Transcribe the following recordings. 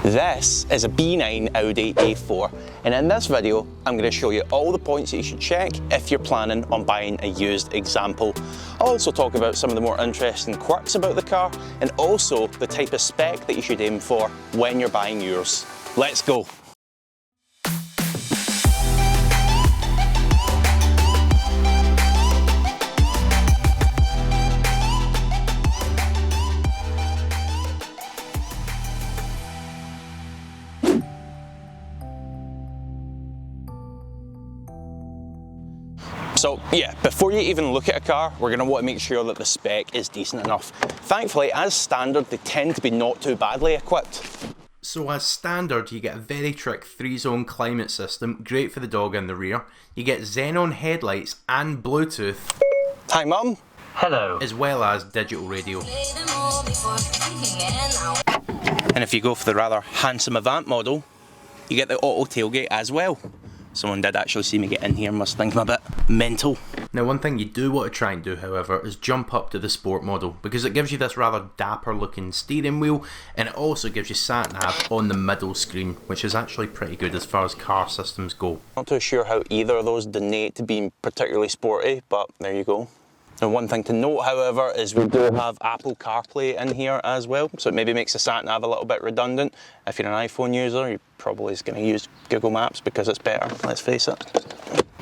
This is a B9 Audi A4, and in this video I'm going to show you all the points that you should check if you're planning on buying a used example. I'll also talk about some of the more interesting quirks about the car and also the type of spec that you should aim for when you're buying yours. Let's go! So yeah, before you even look at a car, we're going to want to make sure that the spec is decent enough. Thankfully, as standard, they tend to be not too badly equipped. So as standard, you get a very trick 3-zone climate system, great for the dog in the rear. You get xenon headlights and Bluetooth. Hi Mum. Hello. As well as digital radio. And if you go for the rather handsome Avant model, you get the auto tailgate as well. Someone did actually see me get in here, must think I'm a bit mental. Now one thing you do want to try and do, however, is jump up to the sport model, because it gives you this rather dapper looking steering wheel, and it also gives you sat nav on the middle screen, which is actually pretty good as far as car systems go. Not too sure how either of those donate to being particularly sporty, but there you go. And one thing to note, however, is we do have Apple CarPlay in here as well, so it maybe makes the sat nav a little bit redundant. If you're an iPhone user, you're probably going to use Google Maps because it's better, let's face it.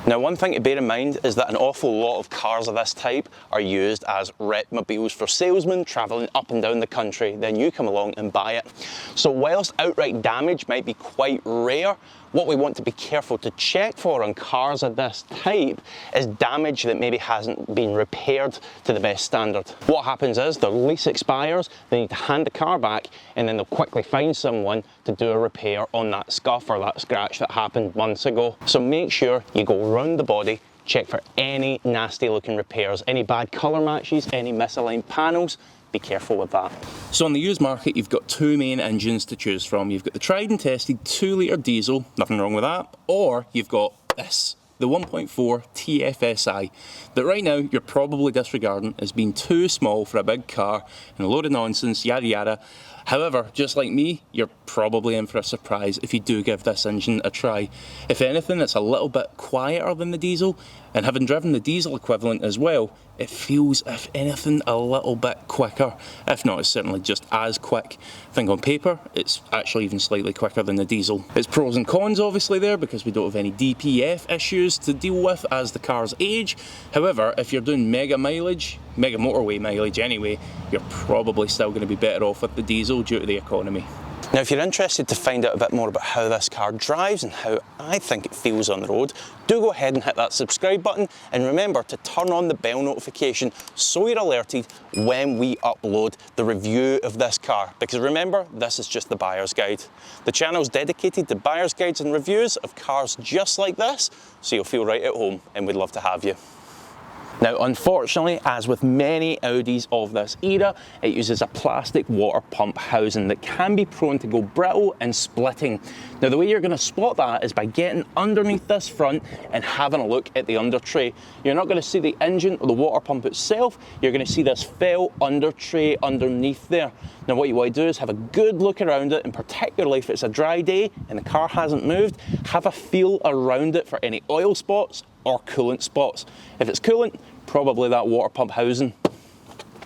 Now, one thing to bear in mind is that an awful lot of cars of this type are used as repmobiles for salesmen travelling up and down the country. Then you come along and buy it. So whilst outright damage might be quite rare, what we want to be careful to check for on cars of this type is damage that maybe hasn't been repaired to the best standard. What happens is their lease expires, they need to hand the car back, and then they'll quickly find someone to do a repair on that scuff or that scratch that happened months ago. So make sure you go around the body, check for any nasty looking repairs, any bad colour matches, any misaligned panels. Be careful with that. So on the used market, you've got two main engines to choose from. You've got the tried and tested 2-litre diesel, nothing wrong with that, or you've got this, the 1.4 TFSI, that right now you're probably disregarding as being too small for a big car and a load of nonsense, yada yada. However, just like me, you're probably in for a surprise if you do give this engine a try. If anything, it's a little bit quieter than the diesel, and having driven the diesel equivalent as well, it feels, if anything, a little bit quicker. If not, it's certainly just as quick. I think on paper, it's actually even slightly quicker than the diesel. It's pros and cons obviously there, because we don't have any DPF issues to deal with as the cars age. However, if you're doing mega motorway mileage anyway, you're probably still going to be better off with the diesel due to the economy. Now, if you're interested to find out a bit more about how this car drives and how I think it feels on the road, do go ahead and hit that subscribe button, and remember to turn on the bell notification so you're alerted when we upload the review of this car, because remember, this is just the buyer's guide. The channel's dedicated to buyer's guides and reviews of cars just like this, so you'll feel right at home, and we'd love to have you. Now, unfortunately, as with many Audis of this era, it uses a plastic water pump housing that can be prone to go brittle and splitting. Now, the way you're going to spot that is by getting underneath this front and having a look at the under tray. You're not going to see the engine or the water pump itself, you're going to see this felt under tray underneath there. Now, what you want to do is have a good look around it, and particularly if it's a dry day and the car hasn't moved, have a feel around it for any oil spots or coolant spots. If it's coolant, probably that water pump housing.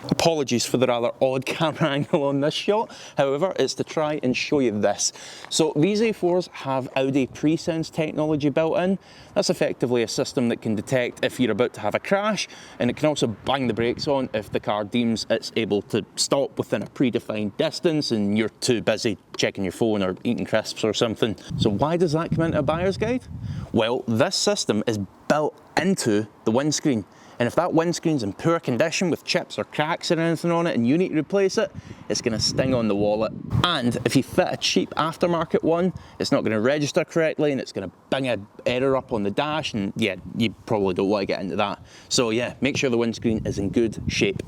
Apologies for the rather odd camera angle on this shot, however, it's to try and show you this. So these A4s have Audi PreSense technology built in. That's effectively a system that can detect if you're about to have a crash, and it can also bang the brakes on if the car deems it's able to stop within a predefined distance and you're too busy checking your phone or eating crisps or something. So why does that come into a buyer's guide? Well, this system is built into the windscreen. And if that windscreen's in poor condition with chips or cracks or anything on it and you need to replace it, it's going to sting on the wallet. And if you fit a cheap aftermarket one, it's not going to register correctly and it's going to bang an error up on the dash, and yeah, you probably don't want to get into that. So yeah, make sure the windscreen is in good shape.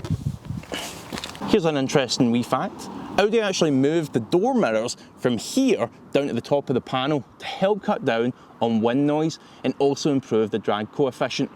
Here's an interesting wee fact. Audi actually moved the door mirrors from here down to the top of the panel to help cut down on wind noise and also improve the drag coefficient.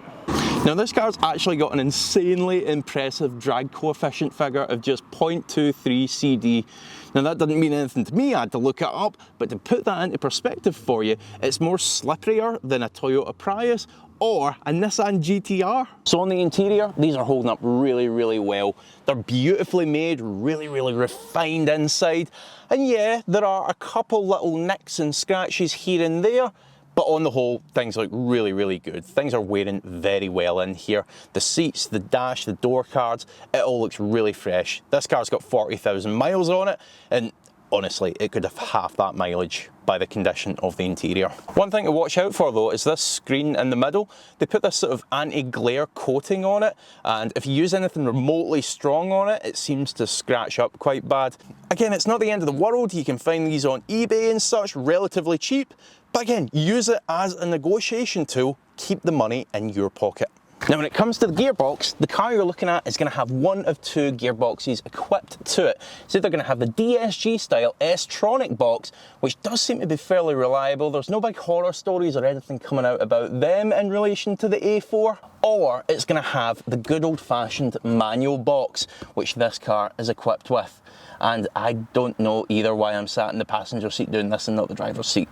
Now this car's actually got an insanely impressive drag coefficient figure of just 0.23 CD. Now that doesn't mean anything to me, I had to look it up, but to put that into perspective for you, it's more slipperier than a Toyota Prius or a Nissan GTR. So on the interior, these are holding up really, really well. They're beautifully made, really, really refined inside. And yeah, there are a couple little nicks and scratches here and there, but on the whole, things look really, really good. Things are wearing very well in here. The seats, the dash, the door cards, it all looks really fresh. This car's got 40,000 miles on it, and honestly, it could have half that mileage by the condition of the interior. One thing to watch out for though is this screen in the middle. They put this sort of anti-glare coating on it, and if you use anything remotely strong on it, it seems to scratch up quite bad. Again, it's not the end of the world. You can find these on eBay and such, relatively cheap. But again, use it as a negotiation tool. Keep the money in your pocket. Now when it comes to the gearbox, the car you're looking at is going to have one of two gearboxes equipped to it. So they're going to have the DSG style S-tronic box, which does seem to be fairly reliable. There's no big horror stories or anything coming out about them in relation to the A4. Or it's going to have the good old-fashioned manual box, which this car is equipped with. And I don't know either why I'm sat in the passenger seat doing this and not the driver's seat.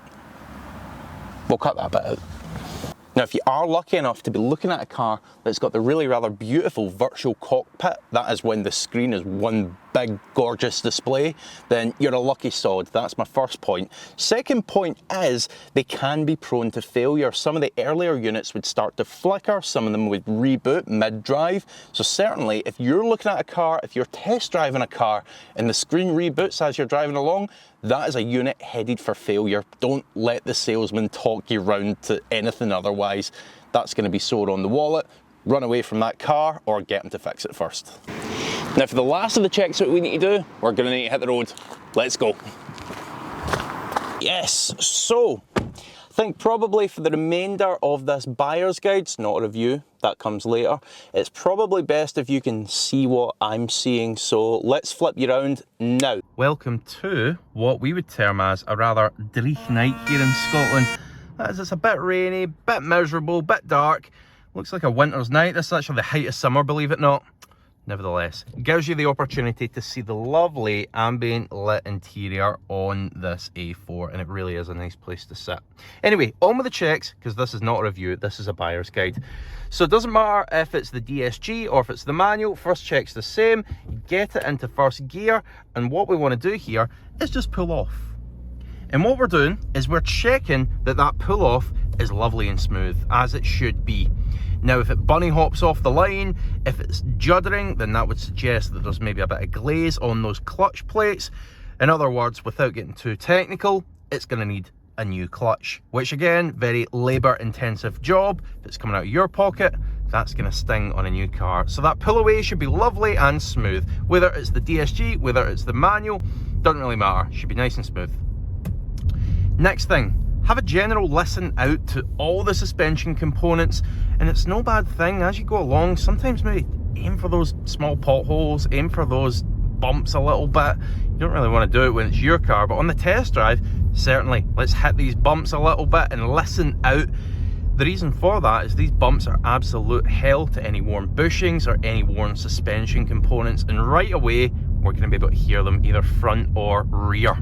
We'll cut that bit out. Now, if you are lucky enough to be looking at a car that's got the really rather beautiful virtual cockpit, that is when the screen is one big gorgeous display, then you're a lucky sod. That's my first point. Second point is they can be prone to failure. Some of the earlier units would start to flicker, some of them would reboot mid-drive. So certainly if you're looking at a car, if you're test driving a car and the screen reboots as you're driving along, that is a unit headed for failure. Don't let the salesman talk you round to anything otherwise. That's going to be sore on the wallet. Run away from that car or get them to fix it first. Now for the last of the checks that we need to do, we're going to need to hit the road. Let's go. Yes, so I think probably for the remainder of this buyer's guide, it's not a review, that comes later, it's probably best if you can see what I'm seeing, so let's flip you around now. Welcome to what we would term as a rather dreich night here in Scotland. As it's a bit rainy, bit miserable, bit dark. Looks like a winter's night. This is actually the height of summer, believe it or not. Nevertheless, it gives you the opportunity to see the lovely ambient lit interior on this A4, and it really is a nice place to sit. Anyway, on with the checks, because this is not a review, this is a buyer's guide. So it doesn't matter if it's the DSG or if it's the manual, first check's the same. Get it into first gear, and what we want to do here is just pull off. And what we're doing is we're checking that that pull off is lovely and smooth, as it should be. Now, if it bunny hops off the line, if it's juddering, then that would suggest that there's maybe a bit of glaze on those clutch plates. In other words, without getting too technical, it's going to need a new clutch, which again, very labour intensive job. If it's coming out of your pocket, that's going to sting on a new car. So that pull away should be lovely and smooth. Whether it's the DSG, whether it's the manual, doesn't really matter. Should be nice and smooth. Next thing, have a general listen out to all the suspension components, and it's no bad thing as you go along. Sometimes maybe aim for those small potholes, aim for those bumps a little bit. You don't really want to do it when it's your car, but on the test drive, certainly let's hit these bumps a little bit and listen out. The reason for that is these bumps are absolute hell to any worn bushings or any worn suspension components, and right away we're going to be able to hear them either front or rear.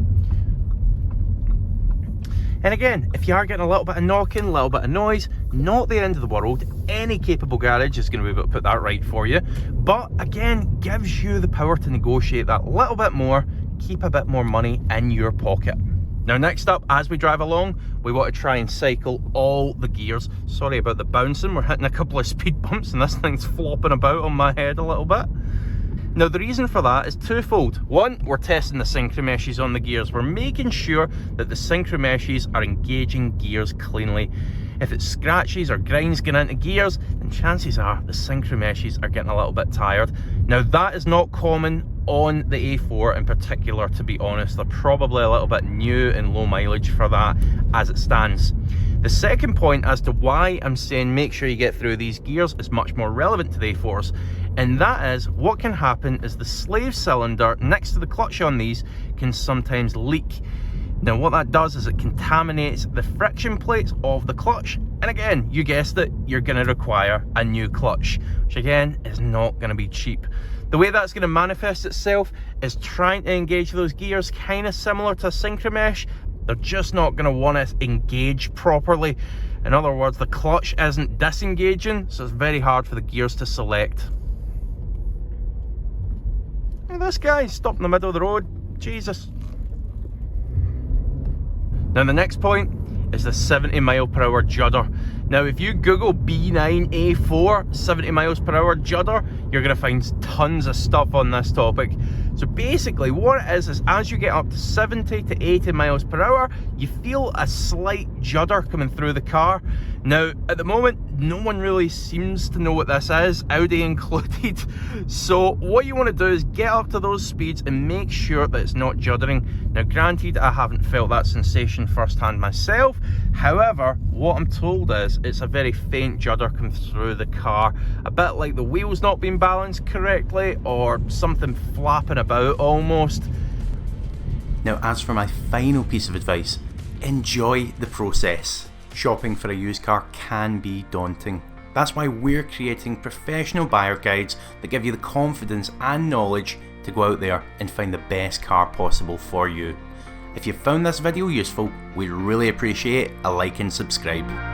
And again, if you are getting a little bit of knocking, a little bit of noise, not the end of the world. Any capable garage is going to be able to put that right for you. But again, gives you the power to negotiate that little bit more, keep a bit more money in your pocket. Now next up, as we drive along, we want to try and cycle all the gears. Sorry about the bouncing, we're hitting a couple of speed bumps and this thing's flopping about on my head a little bit. Now the reason for that is twofold. One, we're testing the synchro meshes on the gears. We're making sure that the synchro meshes are engaging gears cleanly. If it scratches or grinds going into gears, then chances are the synchro meshes are getting a little bit tired. Now that is not common on the A4 in particular, to be honest. They're probably a little bit new and low mileage for that as it stands. The second point as to why I'm saying make sure you get through these gears is much more relevant to the A4s, and that is what can happen is the slave cylinder next to the clutch on these can sometimes leak. Now what that does is it contaminates the friction plates of the clutch, And again, you guessed it, you're going to require a new clutch, which again is not going to be cheap. The way that's going to manifest itself is trying to engage those gears kind of similar to a synchro mesh. They're just not going to want to engage properly. In other words, the clutch isn't disengaging, so it's very hard for the gears to select. Hey, this guy stopped in the middle of the road. Jesus. Now the next point is the 70 mile per hour judder. Now if you Google B9 A4 70 miles per hour judder, you're going to find tons of stuff on this topic. So basically what it is as you get up to 70 to 80 miles per hour, you feel a slight judder coming through the car. Now at the moment, no one really seems to know what this is, Audi included. So what you want to do is get up to those speeds and make sure that it's not juddering. Now granted, I haven't felt that sensation firsthand myself. However, what I'm told is it's a very faint judder coming through the car, a bit like the wheels not being balanced correctly or something flapping about almost. Now, as for my final piece of advice, enjoy the process. Shopping for a used car can be daunting. That's why we're creating professional buyer guides that give you the confidence and knowledge to go out there and find the best car possible for you. If you found this video useful, we'd really appreciate a like and subscribe.